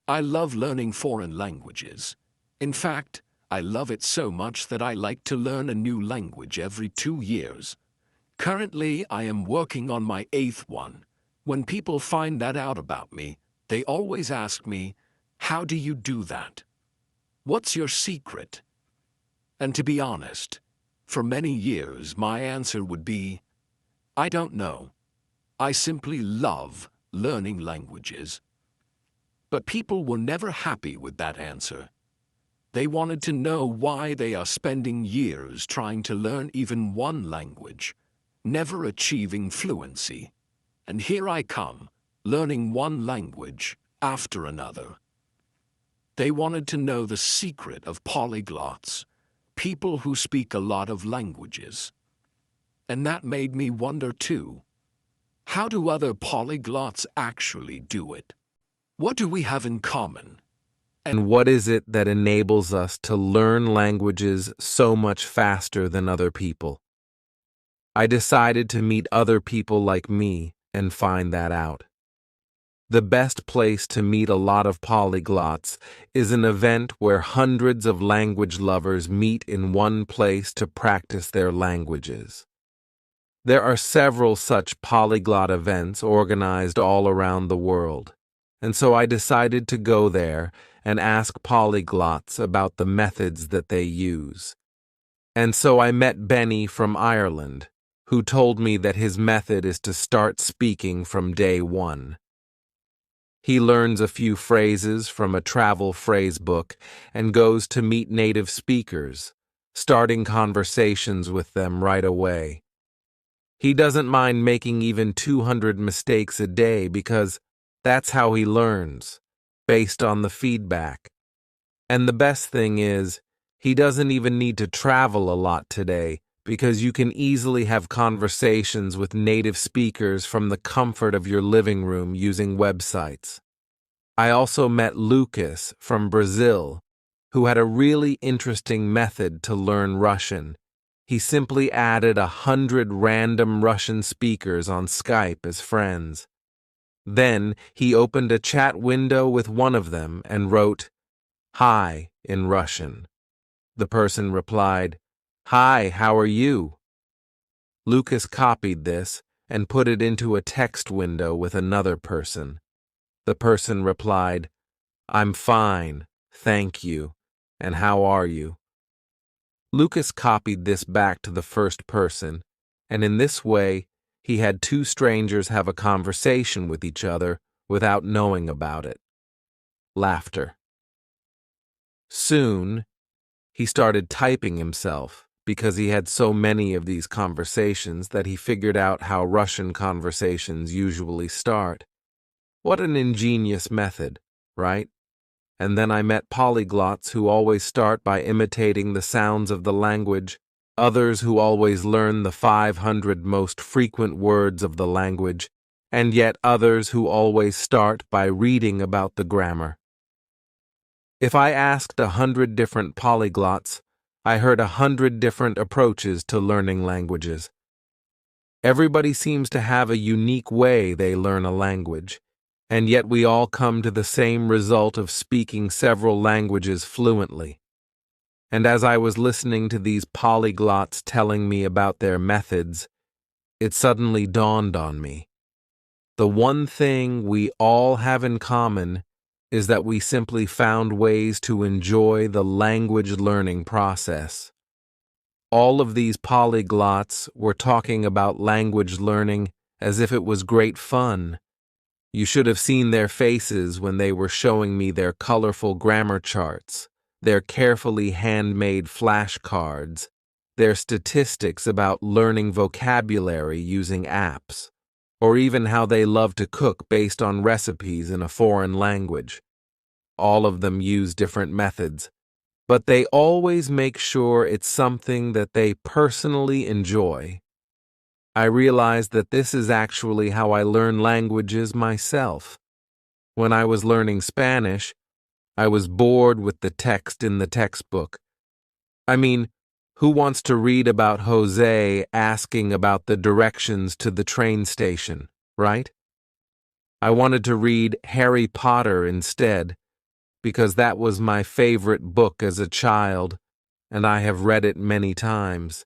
I love learning foreign languages. In fact, I love it so much that I like to learn a new language every 2 years. Currently, I am working on my eighth one. When people find that out about me, they always ask me, "How do you do that? What's your secret?" And to be honest, for many years my answer would be, I don't know. I simply love learning languages. But people were never happy with that answer. They wanted to know why they are spending years trying to learn even one language, never achieving fluency. And here I come, learning one language after another. They wanted to know the secret of polyglots, people who speak a lot of languages. And that made me wonder too, how do other polyglots actually do it? What do we have in common? And what is it that enables us to learn languages so much faster than other people? I decided to meet other people like me and find that out. The best place to meet a lot of polyglots is an event where hundreds of language lovers meet in one place to practice their languages. There are several such polyglot events organized all around the world, and so I decided to go there and ask polyglots about the methods that they use. And so I met Benny from Ireland, who told me that his method is to start speaking from day one. He learns a few phrases from a travel phrase book and goes to meet native speakers, starting conversations with them right away. He doesn't mind making even 200 mistakes a day because that's how he learns, based on the feedback. And the best thing is, he doesn't even need to travel a lot today because you can easily have conversations with native speakers from the comfort of your living room using websites. I also met Lucas from Brazil, who had a really interesting method to learn Russian. He simply added 100 random Russian speakers on Skype as friends. Then he opened a chat window with one of them and wrote, "Hi," in Russian. The person replied, "Hi, how are you?" Lucas copied this and put it into a text window with another person. The person replied, "I'm fine, thank you, and how are you?" Lucas copied this back to the first person, and in this way, he had two strangers have a conversation with each other without knowing about it. Laughter. Soon, he started typing himself because he had so many of these conversations that he figured out how Russian conversations usually start. What an ingenious method, right? And then I met polyglots who always start by imitating the sounds of the language, others who always learn the 500 most frequent words of the language, and yet others who always start by reading about the grammar. If I asked 100 different polyglots, I heard 100 different approaches to learning languages. Everybody seems to have a unique way they learn a language, and yet we all come to the same result of speaking several languages fluently. And as I was listening to these polyglots telling me about their methods, it suddenly dawned on me. The one thing we all have in common is that we simply found ways to enjoy the language learning process. All of these polyglots were talking about language learning as if it was great fun. You should have seen their faces when they were showing me their colorful grammar charts, their carefully handmade flashcards, their statistics about learning vocabulary using apps, or even how they love to cook based on recipes in a foreign language. All of them use different methods, but they always make sure it's something that they personally enjoy. I realized that this is actually how I learn languages myself. When I was learning Spanish, I was bored with the text in the textbook. I mean, who wants to read about Jose asking about the directions to the train station, right? I wanted to read Harry Potter instead, because that was my favorite book as a child, and I have read it many times.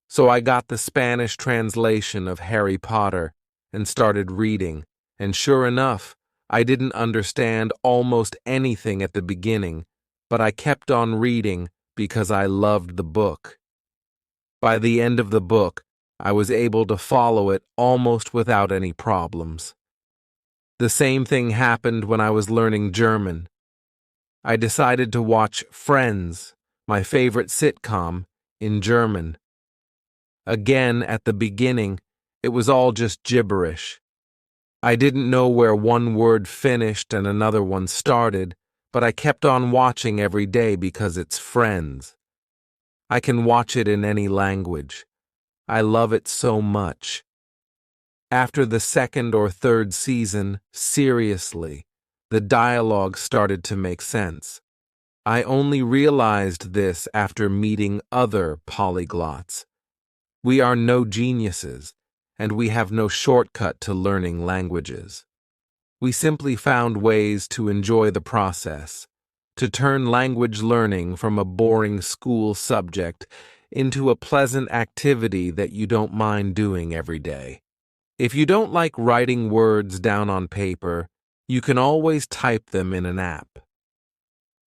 So I got the Spanish translation of Harry Potter and started reading, and sure enough, I didn't understand almost anything at the beginning, but I kept on reading because I loved the book. By the end of the book, I was able to follow it almost without any problems. The same thing happened when I was learning German. I decided to watch Friends, my favorite sitcom, in German. Again, at the beginning, it was all just gibberish. I didn't know where one word finished and another one started, but I kept on watching every day because it's Friends. I can watch it in any language. I love it so much. After the second or third season, seriously, the dialogue started to make sense. I only realized this after meeting other polyglots. We are no geniuses, and we have no shortcut to learning languages. We simply found ways to enjoy the process, to turn language learning from a boring school subject into a pleasant activity that you don't mind doing every day. If you don't like writing words down on paper, you can always type them in an app.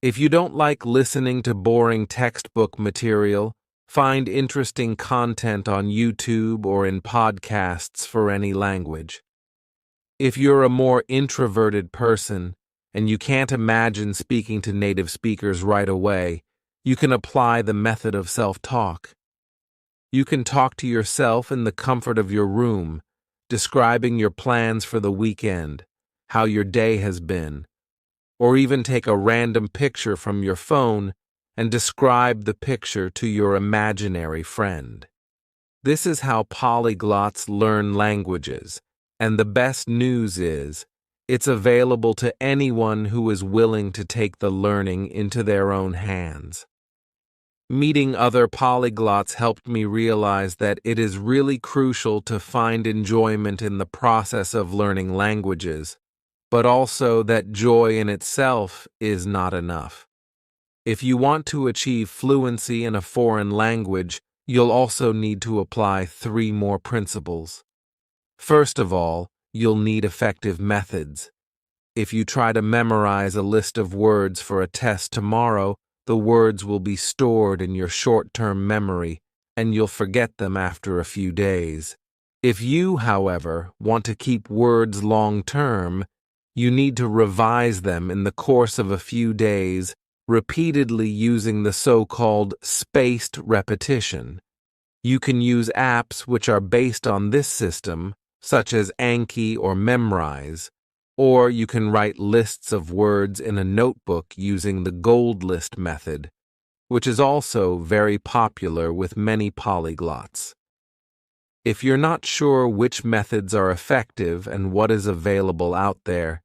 If you don't like listening to boring textbook material, find interesting content on YouTube or in podcasts for any language. If you're a more introverted person and you can't imagine speaking to native speakers right away, you can apply the method of self-talk. You can talk to yourself in the comfort of your room, describing your plans for the weekend, how your day has been, or even take a random picture from your phone and describe the picture to your imaginary friend. This is how polyglots learn languages, and the best news is, it's available to anyone who is willing to take the learning into their own hands. Meeting other polyglots helped me realize that it is really crucial to find enjoyment in the process of learning languages, but also that joy in itself is not enough. If you want to achieve fluency in a foreign language, you'll also need to apply 3 more principles. First of all, you'll need effective methods. If you try to memorize a list of words for a test tomorrow, the words will be stored in your short-term memory, and you'll forget them after a few days. If you, however, want to keep words long-term, you need to revise them in the course of a few days, repeatedly using the so-called spaced repetition. You can use apps which are based on this system, such as Anki or Memrise, or you can write lists of words in a notebook using the gold list method, which is also very popular with many polyglots. If you're not sure which methods are effective and what is available out there,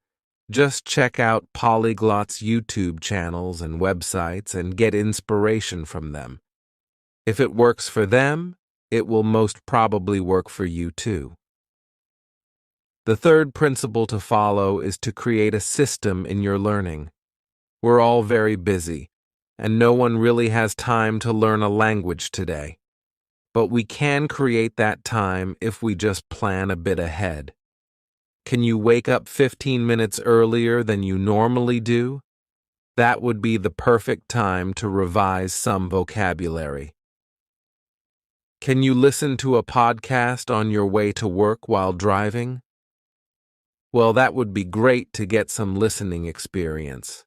just check out polyglots' YouTube channels and websites and get inspiration from them. If it works for them, it will most probably work for you too. The third principle to follow is to create a system in your learning. We're all very busy, and no one really has time to learn a language today. But we can create that time if we just plan a bit ahead. Can you wake up 15 minutes earlier than you normally do? That would be the perfect time to revise some vocabulary. Can you listen to a podcast on your way to work while driving? Well, that would be great to get some listening experience.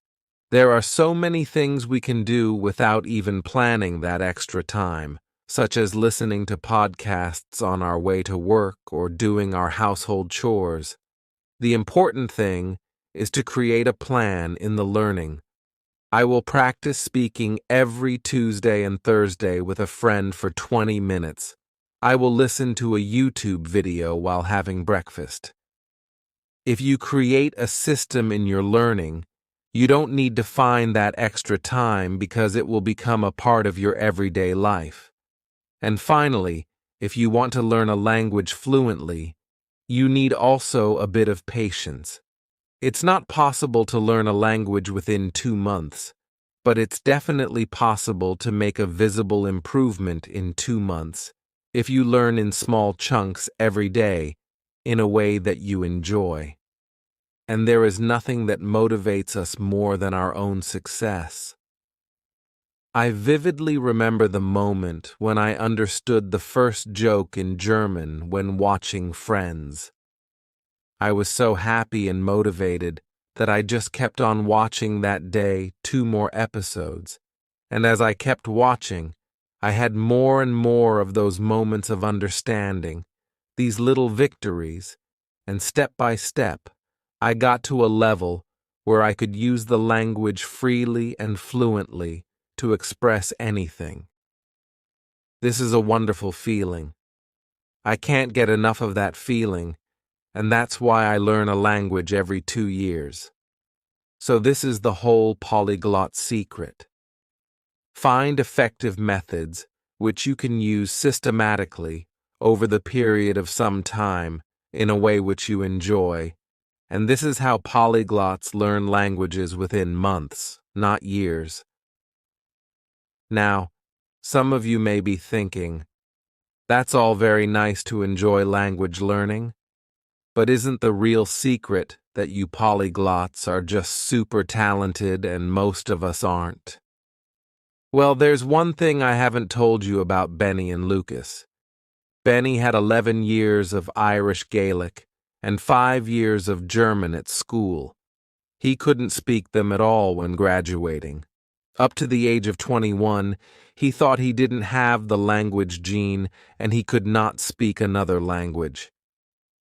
There are so many things we can do without even planning that extra time, such as listening to podcasts on our way to work or doing our household chores. The important thing is to create a plan in the learning. I will practice speaking every Tuesday and Thursday with a friend for 20 minutes. I will listen to a YouTube video while having breakfast. If you create a system in your learning, you don't need to find that extra time because it will become a part of your everyday life. And finally, if you want to learn a language fluently, you need also a bit of patience. It's not possible to learn a language within 2 months, but it's definitely possible to make a visible improvement in 2 months if you learn in small chunks every day in a way that you enjoy. And there is nothing that motivates us more than our own success. I vividly remember the moment when I understood the first joke in German when watching Friends. I was so happy and motivated that I just kept on watching that day 2 more episodes, and as I kept watching, I had more and more of those moments of understanding, these little victories, and step by step, I got to a level where I could use the language freely and fluently to express anything. This is a wonderful feeling. I can't get enough of that feeling, and that's why I learn a language every 2 years. So this is the whole polyglot secret. Find effective methods which you can use systematically over the period of some time in a way which you enjoy, and this is how polyglots learn languages within months, not years. Now, some of you may be thinking, that's all very nice to enjoy language learning, but isn't the real secret that you polyglots are just super talented and most of us aren't? Well, there's one thing I haven't told you about Benny and Lucas. Benny had 11 years of Irish Gaelic and 5 years of German at school. He couldn't speak them at all when graduating. Up to the age of 21, he thought he didn't have the language gene and he could not speak another language.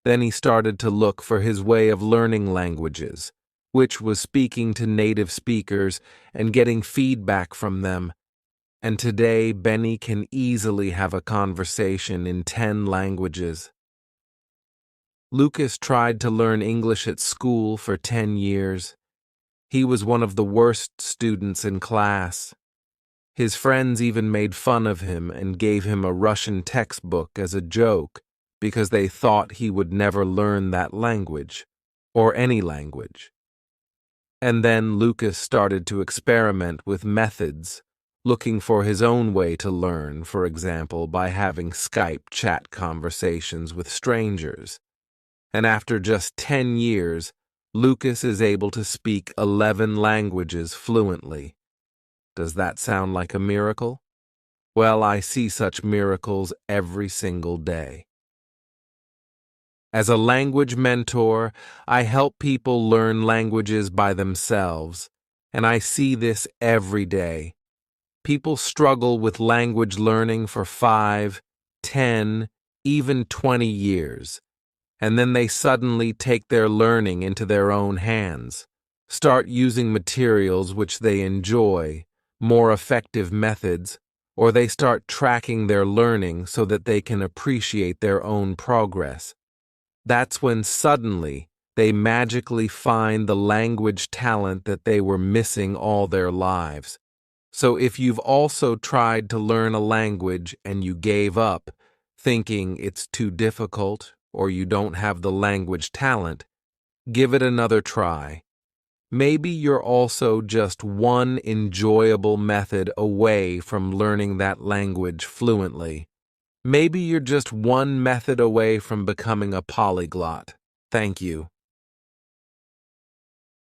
Then he started to look for his way of learning languages, which was speaking to native speakers and getting feedback from them. And today, Benny can easily have a conversation in 10 languages. Lucas tried to learn English at school for 10 years. He was one of the worst students in class. His friends even made fun of him and gave him a Russian textbook as a joke because they thought he would never learn that language, or any language. And then Lucas started to experiment with methods, looking for his own way to learn, for example, by having Skype chat conversations with strangers. And after just 10 years, Lucas is able to speak 11 languages fluently. Does that sound like a miracle? Well, I see such miracles every single day. As a language mentor, I help people learn languages by themselves, and I see this every day. People struggle with language learning for 5, 10, even 20 years. And then they suddenly take their learning into their own hands, start using materials which they enjoy, more effective methods, or they start tracking their learning so that they can appreciate their own progress. That's when suddenly they magically find the language talent that they were missing all their lives. So if you've also tried to learn a language and you gave up, thinking it's too difficult, or you don't have the language talent, give it another try. Maybe you're also just one enjoyable method away from learning that language fluently. Maybe you're just one method away from becoming a polyglot. Thank you.